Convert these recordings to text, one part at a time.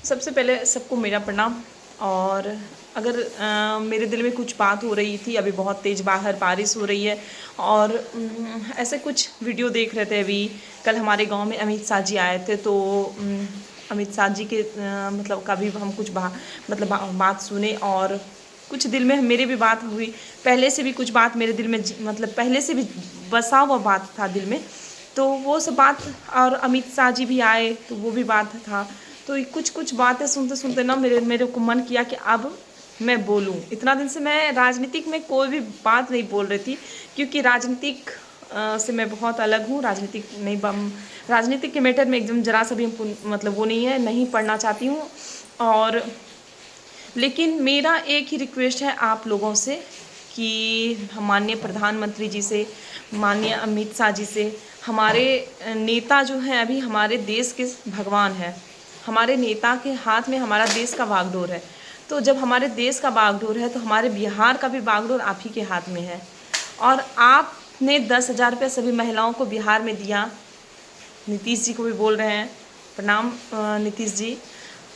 सबसे पहले सबको मेरा प्रणाम। और अगर मेरे दिल में कुछ बात हो रही थी, अभी बहुत तेज़ बाहर बारिश हो रही है और ऐसे कुछ वीडियो देख रहे थे। अभी कल हमारे गांव में अमित शाह जी आए थे, तो अमित शाह जी के मतलब का भी हम कुछ बात सुने और कुछ दिल में मेरे भी बात हुई। पहले से भी कुछ बात मेरे दिल में मतलब पहले से भी बसा हुआ बात था दिल में, तो वो सब बात। और अमित शाह जी भी आए तो वो भी बात था। तो कुछ कुछ बातें सुनते सुनते ना मेरे को मन किया कि अब मैं बोलूं। इतना दिन से मैं राजनीतिक में कोई भी बात नहीं बोल रही थी, क्योंकि राजनीतिक से मैं बहुत अलग हूँ। राजनीतिक के मैटर में एकदम जरा सा भी मतलब वो नहीं पढ़ना चाहती हूँ। और लेकिन मेरा एक ही रिक्वेस्ट है आप लोगों से कि माननीय प्रधानमंत्री जी से, माननीय अमित शाह जी से, हमारे नेता जो हैं अभी हमारे देश के भगवान हैं। हमारे नेता के हाथ में हमारा देश का बागडोर है। तो जब हमारे देश का बागडोर है तो हमारे बिहार का भी बागडोर आप ही के हाथ में है। और आपने 10,000 रुपये सभी महिलाओं को बिहार में दिया। नीतीश जी को भी बोल रहे हैं, प्रणाम नीतीश जी।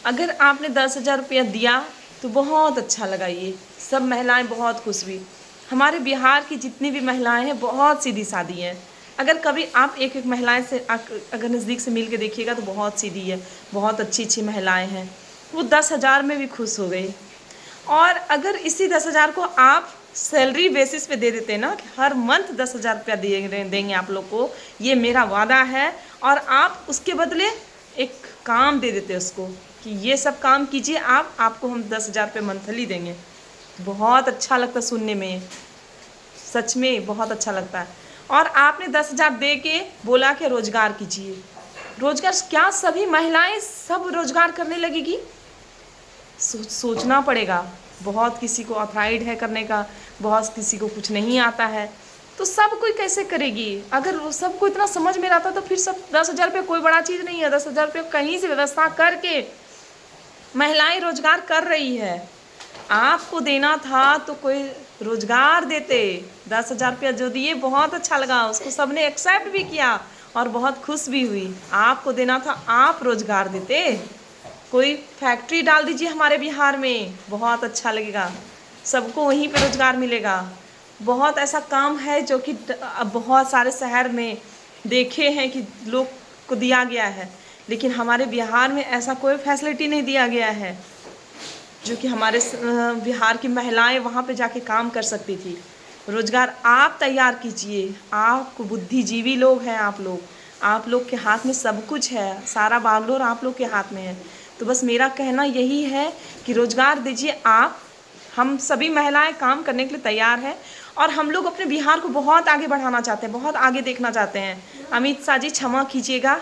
अगर आपने 10,000 रुपया दिया तो बहुत अच्छा लगा। ये सब महिलाएं बहुत खुश हुई। हमारे बिहार की जितनी भी महिलाएं हैं बहुत सीधी सादी हैं। अगर कभी आप एक एक महिलाएं से अगर नज़दीक से मिल के देखिएगा तो बहुत सीधी है, बहुत अच्छी अच्छी महिलाएं हैं। वो 10,000 में भी खुश हो गई। और अगर इसी 10,000 को आप सैलरी बेसिस पे दे देते ना कि हर मंथ 10,000 रुपया देंगे आप लोग को, ये मेरा वादा है, और आप उसके बदले एक काम दे देते उसको कि ये सब काम कीजिए आप, आपको हम 10,000 रुपये मंथली देंगे। बहुत अच्छा लगता सुनने में, सच में बहुत अच्छा लगता है। और आपने 10,000 दे के बोला कि रोजगार कीजिए। रोजगार क्या सभी महिलाएं सब रोजगार करने लगेगी? सोचना पड़ेगा। बहुत किसी को अथॉराइड है करने का, बहुत किसी को कुछ नहीं आता है, तो सब कोई कैसे करेगी? अगर सबको इतना समझ में आता तो फिर सब 10,000 रुपये कोई बड़ा चीज़ नहीं है। 10,000 रुपये कहीं से व्यवस्था करके महिलाएं रोजगार कर रही है। आपको देना था तो कोई रोजगार देते। 10,000 रुपया जो दिए बहुत अच्छा लगा, उसको सबने एक्सेप्ट भी किया और बहुत खुश भी हुई। आपको देना था, आप रोजगार देते। कोई फैक्ट्री डाल दीजिए हमारे बिहार में, बहुत अच्छा लगेगा, सबको वहीं पे रोजगार मिलेगा। बहुत ऐसा काम है जो कि बहुत सारे शहर में देखे हैं कि लोग को दिया गया है, लेकिन हमारे बिहार में ऐसा कोई फैसिलिटी नहीं दिया गया है जो कि हमारे बिहार की महिलाएं वहाँ पे जाके काम कर सकती थी। रोजगार आप तैयार कीजिए। आप बुद्धिजीवी लोग हैं, आप लोग के हाथ में सब कुछ है, सारा बागडोर आप लोग के हाथ में है। तो बस मेरा कहना यही है कि रोजगार दीजिए आप। हम सभी महिलाएं काम करने के लिए तैयार हैं और हम लोग अपने बिहार को बहुत आगे बढ़ाना चाहते हैं, बहुत आगे देखना चाहते हैं। अमित शाह जी क्षमा कीजिएगा,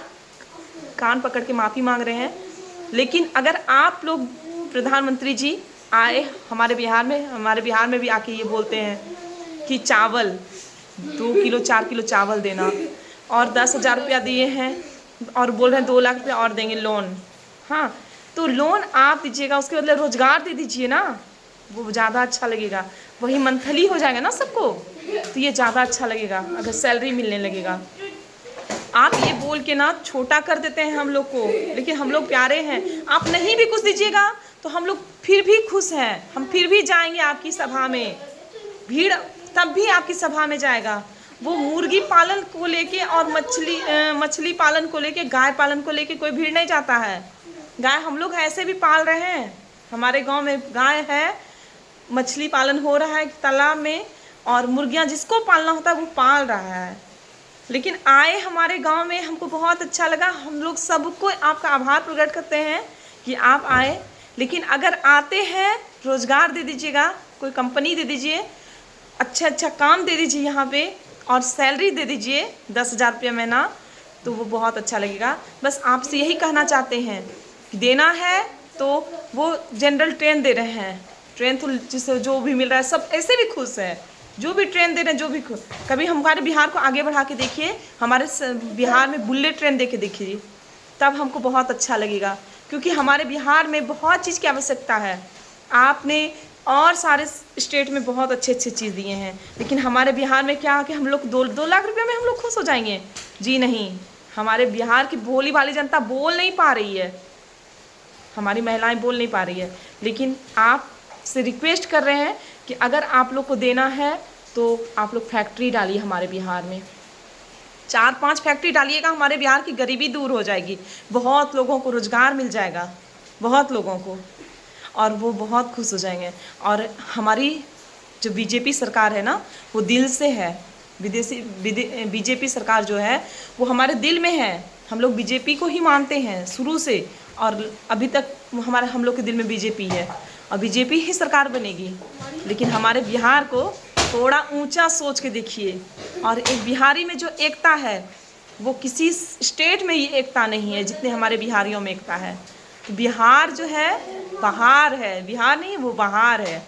कान पकड़ के माफ़ी मांग रहे हैं, लेकिन अगर आप लोग प्रधानमंत्री जी आए हमारे बिहार में भी आके ये बोलते हैं कि चावल 2 किलो 4 किलो चावल देना, और 10,000 रुपया दिए हैं और बोल रहे हैं 2 लाख रुपया और देंगे लोन। हाँ, तो लोन आप दीजिएगा, उसके बदले रोजगार दे दीजिए ना, वो ज़्यादा अच्छा लगेगा। वही मंथली हो जाएगा ना सबको, तो ये ज़्यादा अच्छा लगेगा अगर सैलरी मिलने लगेगा। आप ये बोल के ना छोटा कर देते हैं हम लोग को, लेकिन हम लोग प्यारे हैं। आप नहीं भी कुछ दीजिएगा तो हम लोग फिर भी खुश हैं, हम फिर भी जाएंगे आपकी सभा में। भीड़ तब भी आपकी सभा में जाएगा। वो मुर्गी पालन को लेके और मछली पालन को लेके, गाय पालन को लेके कोई भीड़ नहीं जाता है। गाय हम लोग ऐसे भी पाल रहे हैं, हमारे गांव में गाय है, मछली पालन हो रहा है तालाब में, और मुर्गियां जिसको पालना होता है वो पाल रहा है। लेकिन आए हमारे गांव में, हमको बहुत अच्छा लगा। हम लोग सबको आपका आभार प्रकट करते हैं कि आप आए। लेकिन अगर आते हैं रोज़गार दे दीजिएगा, कोई कंपनी दे दीजिए, अच्छा काम दे दीजिए यहाँ पे, और सैलरी दे दीजिए 10,000 रुपया महीना, तो वो बहुत अच्छा लगेगा। बस आपसे यही कहना चाहते हैं कि देना है तो वो जनरल ट्रेन दे रहे हैं, ट्रेन तो जिसे जो भी मिल रहा है सब ऐसे भी खुश है। जो भी ट्रेन दे रहे हैं, जो भी कभी हमारे बिहार को आगे बढ़ा के देखिए, हमारे बिहार में बुलेट ट्रेन दे के देखिए, तब हमको बहुत अच्छा लगेगा। क्योंकि हमारे बिहार में बहुत चीज़ की आवश्यकता है। आपने और सारे स्टेट में बहुत अच्छे चीज़ दिए हैं, लेकिन हमारे बिहार में क्या कि हम लोग 2 लाख रुपये में हम लोग खुश हो जाएंगे? जी नहीं, हमारे बिहार की भोली भाली जनता बोल नहीं पा रही है। हमारी महिलाएं बोल नहीं पा रही है, लेकिन आपसे रिक्वेस्ट कर रहे हैं कि अगर आप लोग को देना है तो आप लोग फैक्ट्री डालिए हमारे बिहार में, 4-5 फैक्ट्री डालिएगा, हमारे बिहार की गरीबी दूर हो जाएगी, बहुत लोगों को रोज़गार मिल जाएगा, बहुत लोगों को, और वो बहुत खुश हो जाएंगे। और हमारी जो बीजेपी सरकार है ना, वो दिल से है, बीजेपी सरकार जो है वो हमारे दिल में है। हम लोग बीजेपी को ही मानते हैं शुरू से, और अभी तक हम लोग के दिल में बीजेपी है, और बीजेपी ही सरकार बनेगी। लेकिन हमारे बिहार को थोड़ा ऊंचा सोच के देखिए, और एक बिहारी में जो एकता है वो किसी स्टेट में ये एकता नहीं है जितने हमारे बिहारियों में एकता है। तो बिहार जो है बहार है, बिहार नहीं वो बहार है।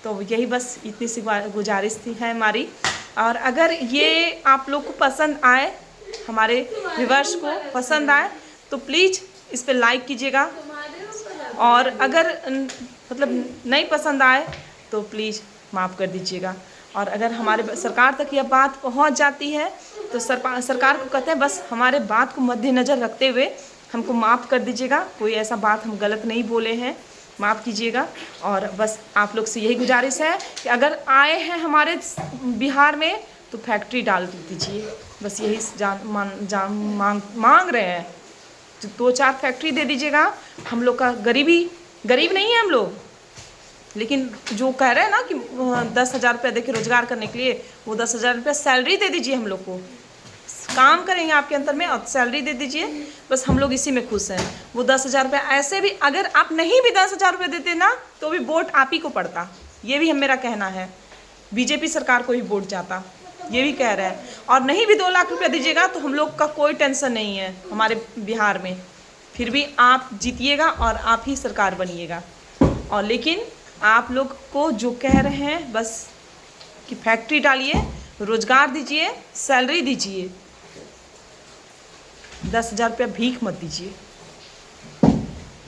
तो यही बस इतनी सी गुजारिश थी है हमारी। और अगर ये आप लोग को पसंद आए, हमारे व्यूअर्स को पसंद आए, तो प्लीज़ इस पर लाइक कीजिएगा, और अगर मतलब नहीं पसंद आए तो प्लीज़ माफ़ कर दीजिएगा। और अगर हमारे सरकार तक यह बात पहुंच जाती है तो सरकार को कहते हैं बस हमारे बात को मद्देनज़र रखते हुए हमको माफ़ कर दीजिएगा, कोई ऐसा बात हम गलत नहीं बोले हैं, माफ़ कीजिएगा। और बस आप लोग से यही गुजारिश है कि अगर आए हैं हमारे बिहार में तो फैक्ट्री डाल दीजिए, बस यही मांग रहे हैं। तो 2-4 फैक्ट्री दे दीजिएगा। हम लोग का गरीब नहीं है हम लोग, लेकिन जो कह रहे हैं ना कि 10,000 रुपये दे के रोज़गार करने के लिए, वो 10,000 रुपये सैलरी दे दीजिए, हम लोग को काम करेंगे आपके अंदर में और सैलरी दे दीजिए, बस हम लोग इसी में खुश हैं। वो 10,000 रुपये ऐसे भी अगर आप नहीं भी 10,000 रुपये देते ना तो भी वोट आप ही को पड़ता, ये भी मेरा कहना है, बीजेपी सरकार को ही वोट जाता, ये भी कह रहे हैं। और नहीं भी 2 लाख रुपये दीजिएगा तो हम लोग का कोई टेंशन नहीं है हमारे बिहार में, फिर भी आप जीतिएगा और आप ही सरकार बनिएगा। और लेकिन आप लोग को जो कह रहे हैं बस कि फैक्ट्री डालिए, रोज़गार दीजिए, सैलरी दीजिए, 10,000 रुपया भीख मत दीजिए।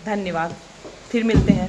धन्यवाद, फिर मिलते हैं।